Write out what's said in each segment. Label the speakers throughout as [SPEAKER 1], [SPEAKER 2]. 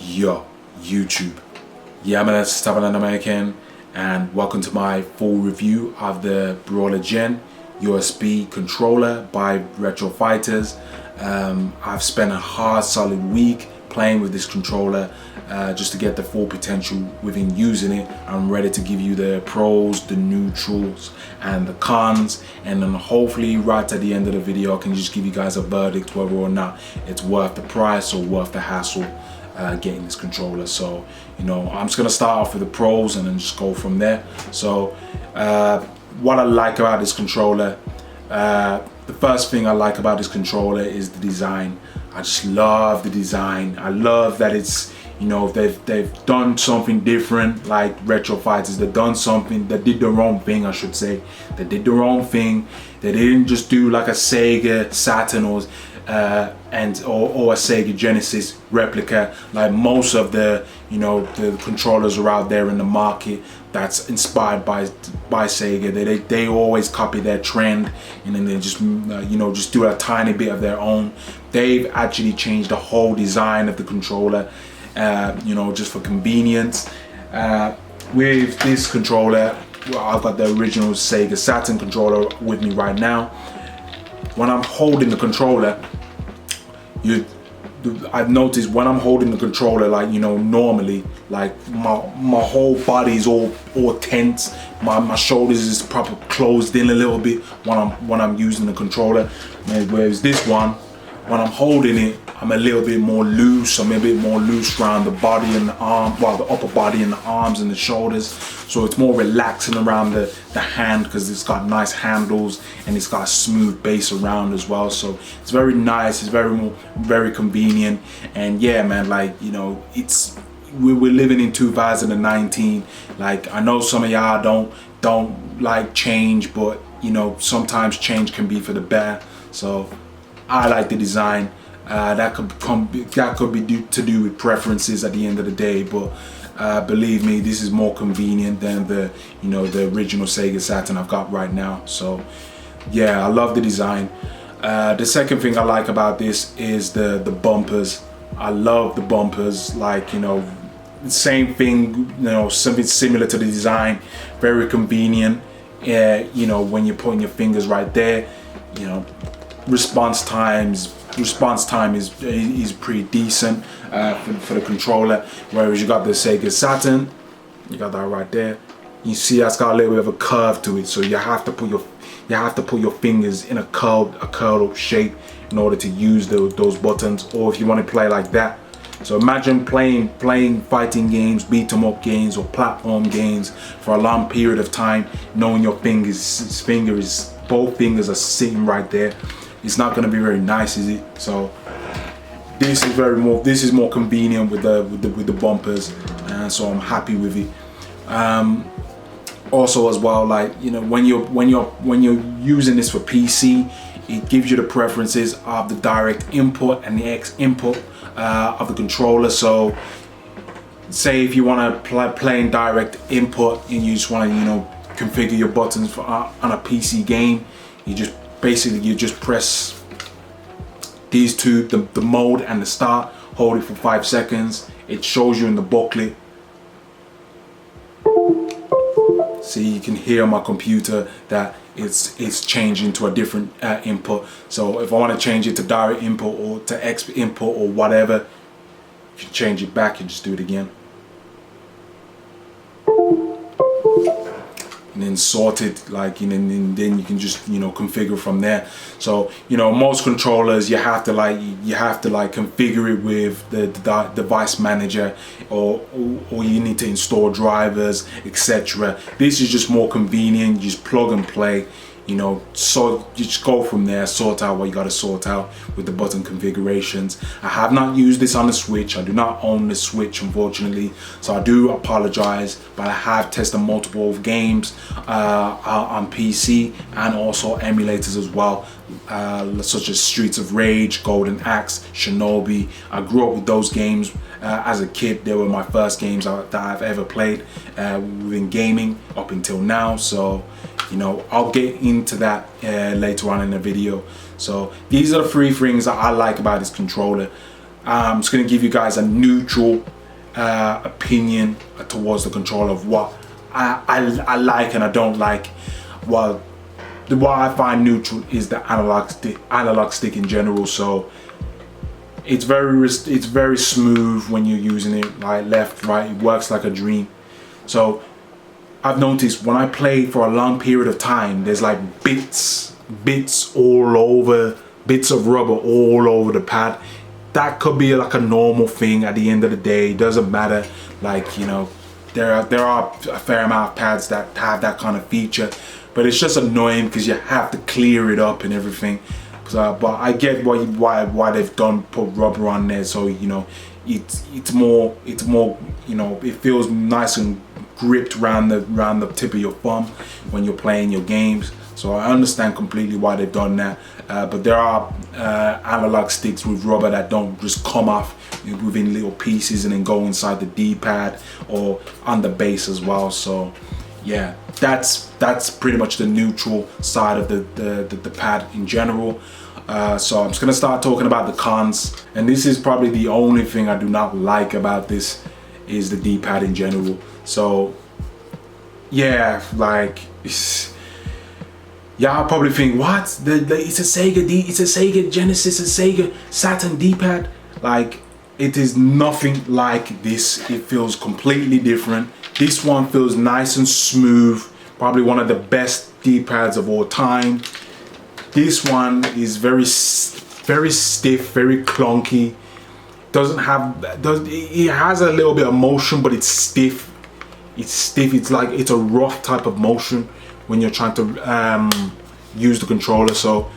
[SPEAKER 1] Yo, YouTube. Yeah, man, it's Tevron American, and welcome to my full review of the Brawlergen USB Controller by Retro Fighters. I've spent a hard, solid week playing with this controller just to get the full potential within using it. I'm ready to give you the pros, the neutrals, and the cons, and then hopefully right at the end of the video I can just give you guys a verdict whether or not it's worth the price or worth the hassle getting this controller. So I'm just gonna start off with the pros and then just go from there. So what I like about this controller, the first thing I like about this controller is the design. I just love the design. I love that it's, they've done something different, like Retro Fighters. They've done something, they did their own thing, I should say. They did their own thing. They didn't just do like a Sega Saturn or a Sega Genesis replica, like most of the the controllers are out there in the market that's inspired by Sega. They always copy their trend, and then they just just do a tiny bit of their own. They've actually changed the whole design of the controller, just for convenience. With this controller, I've got the original Sega Saturn controller with me right now. When I'm holding the controller, I've noticed when I'm holding the controller, like normally, like my whole body is all tense. My shoulders is proper closed in a little bit when I'm using the controller. Whereas this one, when I'm holding it, I'm a little bit more loose. I'm a bit more loose around the body and the arm, well, the upper body and the arms and the shoulders. So it's more relaxing around the hand because it's got nice handles and it's got a smooth base around as well. So it's very nice. It's very convenient. And yeah, man, like we're living in 2019. Like I know some of y'all don't like change, but sometimes change can be for the better. So I like the design. That could be to do with preferences at the end of the day, but believe me, this is more convenient than the the original Sega Saturn I've got right now. So yeah, I love the design. The second thing I like about this is the bumpers. I love the bumpers. Like same thing, something similar to the design. Very convenient. When you're putting your fingers right there, response time is pretty decent for the controller. Whereas you got the Sega Saturn, you got that right there. You see that's got a little bit of a curve to it, so you have to put your fingers in a curled up shape in order to use those buttons, or if you want to play like that. So imagine playing fighting games, beat 'em up games, or platform games for a long period of time, knowing your both fingers are sitting right there. It's not going to be very nice, is it? So this is more convenient with the bumpers, and so I'm happy with it. Also as well, like when you're using this for PC, it gives you the preferences of the direct input and the X input of the controller. So say if you want to play in direct input and you just want to configure your buttons for on a PC game, you just press these two, the mode and the start, hold it for 5 seconds. It shows you in the booklet. See, you can hear on my computer that it's changing to a different input. So if I want to change it to direct input or to X input or whatever, you can change it back and just do it again. And then sort it, like, and then you can just configure from there. So most controllers you have to configure it with the device manager, or you need to install drivers, etc. This is just more convenient. You just plug and play. So you just go from there, sort out what you got to sort out with the button configurations. I have not used this on the Switch. I do not own the Switch, unfortunately, so I do apologize, but I have tested multiple games on PC and also emulators as well, such as Streets of Rage, Golden Axe, Shinobi. I grew up with those games as a kid. They were my first games that I've ever played within gaming up until now. So I'll get into that later on in the video. So these are the 3 things that I like about this controller. I'm just going to give you guys a neutral opinion towards the controller of what I like and I don't like. Well, what I find neutral is the analog stick in general. So it's very smooth when you're using it, like left, right. It works like a dream. So I've noticed when I play for a long period of time, there's like bits all over, bits of rubber all over the pad. That could be like a normal thing at the end of the day. It doesn't matter. Like, you know, there are a fair amount of pads that have that kind of feature, but it's just annoying because you have to clear it up and everything. So, but I get why they've put rubber on there, so you know it's more you know, it feels nice and gripped around the tip of your thumb when you're playing your games. So I understand completely why they've done that. But there are analog sticks with rubber that don't just come off within little pieces and then go inside the D-pad or on the base as well. So yeah, that's pretty much the neutral side of the pad in general. So I'm just gonna start talking about the cons, and this is probably the only thing I do not like about this is the D-pad in general. So yeah, like y'all probably think, what? It's a Sega Genesis, a Sega Saturn D-pad. Like, it is nothing like this. It feels completely different. This one feels nice and smooth. Probably one of the best D-pads of all time. This one is very stiff, very clunky. It has a little bit of motion, but it's stiff. It's like it's a rough type of motion when you're trying to use the controller. So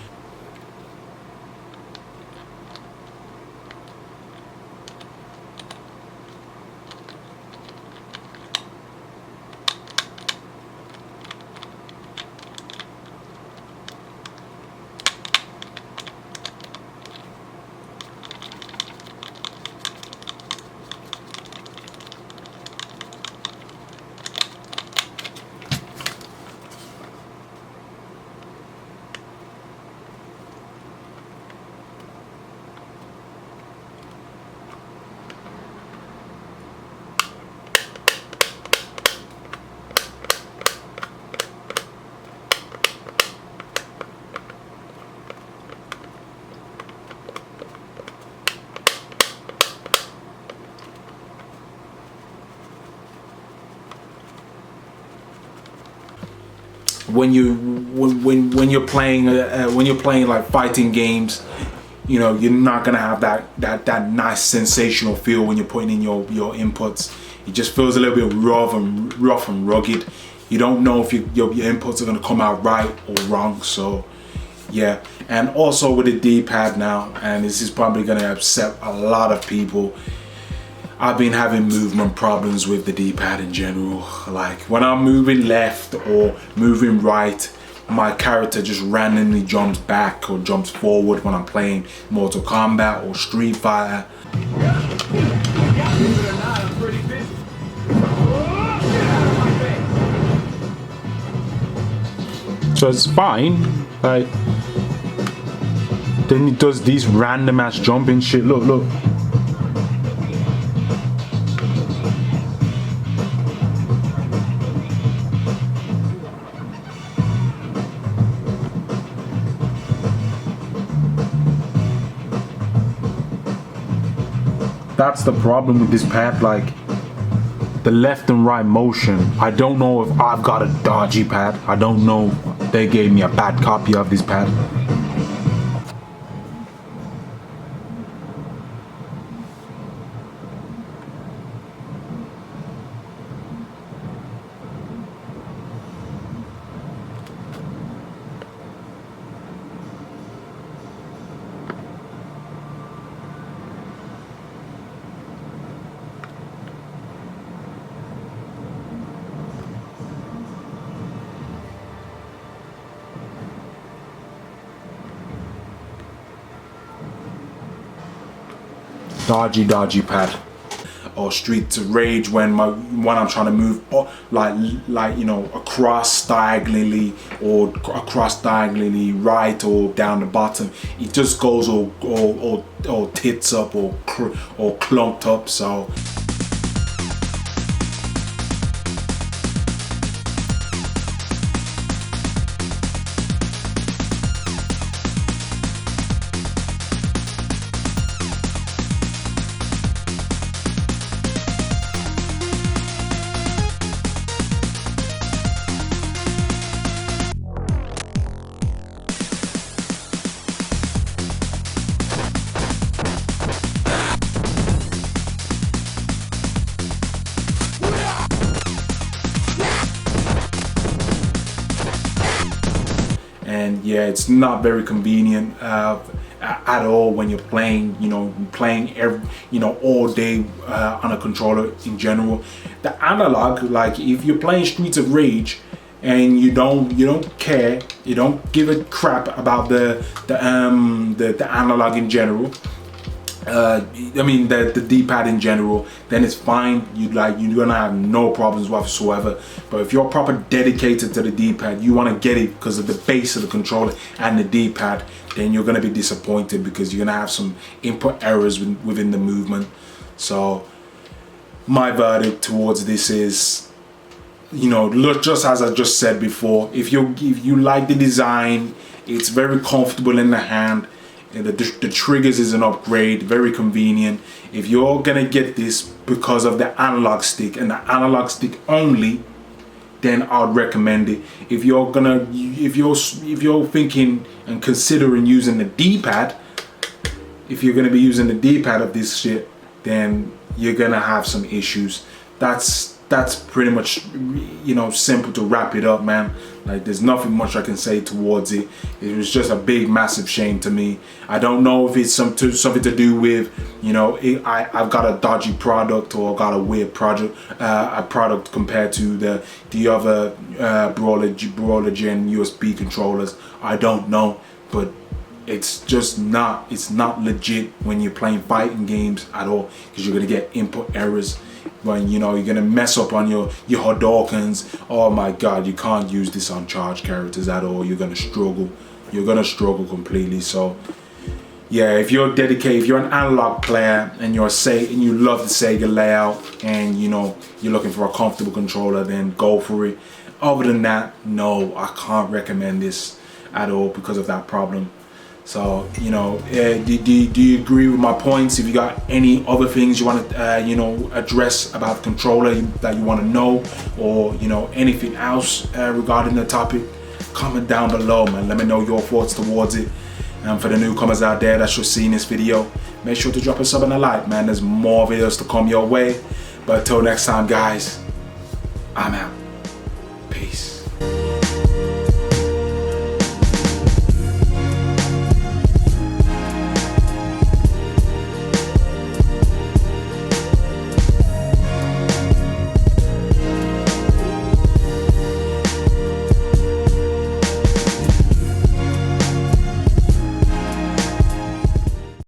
[SPEAKER 1] when you're playing like fighting games, you know, you're not gonna have that nice sensational feel when you're putting in your inputs. It just feels a little bit rough and rugged. You don't know if your inputs are gonna come out right or wrong. So yeah, and also with the D-pad now, and this is probably gonna upset a lot of people, I've been having movement problems with the D-pad in general. Like when I'm moving left or moving right, my character just randomly jumps back or jumps forward when I'm playing Mortal Kombat or Street Fighter. So it's fine, like then it does these random ass jumping shit. Look. That's the problem with this pad, like the left and right motion. I don't know if I've got a dodgy pad. I don't know, they gave me a bad copy of this pad. Dodgy pad. or Streets of Rage when I'm trying to move like you know, across diagonally right or down the bottom. It just goes all tits up or clumped up. So and yeah, it's not very convenient at all when you're playing, you know, all day on a controller in general. The analog, like if you're playing Streets of Rage and you don't care, you don't give a crap about the analog in general, I mean the D-pad in general, then it's fine. You're gonna have no problems whatsoever. But if you're proper dedicated to the D-pad, you want to get it because of the base of the controller and the D-pad, then you're gonna be disappointed because you're gonna have some input errors within the movement. So my verdict towards this is, you know, look, just as I just said before, if you like the design, it's very comfortable in the hand. The triggers is an upgrade, very convenient. If you're gonna get this because of the analog stick and the analog stick only, then I'd recommend it. If you're thinking and considering using the D-pad, if you're gonna be using the D-pad of this shit, then you're gonna have some issues. That's pretty much, you know, simple to wrap it up, man. Like, there's nothing much I can say towards it. It was just a big, massive shame to me. I don't know if it's something to do with, you know, I've got a dodgy product or got a weird product compared to the other Brawlergen USB controllers. I don't know, but it's just not legit when you're playing fighting games at all, because you're gonna get input errors. When, you know, you're gonna mess up on your Hadoukens. Oh my god, you can't use this on charged characters at all. You're gonna struggle completely. So yeah, if you're dedicated, if you're an analog player and you love the Sega layout and, you know, you're looking for a comfortable controller, then go for it. Other than that, no, I can't recommend this at all because of that problem. So, you know, do you agree with my points? If you got any other things you want to, you know, address about the controller that you want to know, or, you know, anything else regarding the topic, comment down below, man. Let me know your thoughts towards it. And for the newcomers out there that's just seeing this video, make sure to drop a sub and a like, man. There's more videos to come your way. But until next time, guys, I'm out.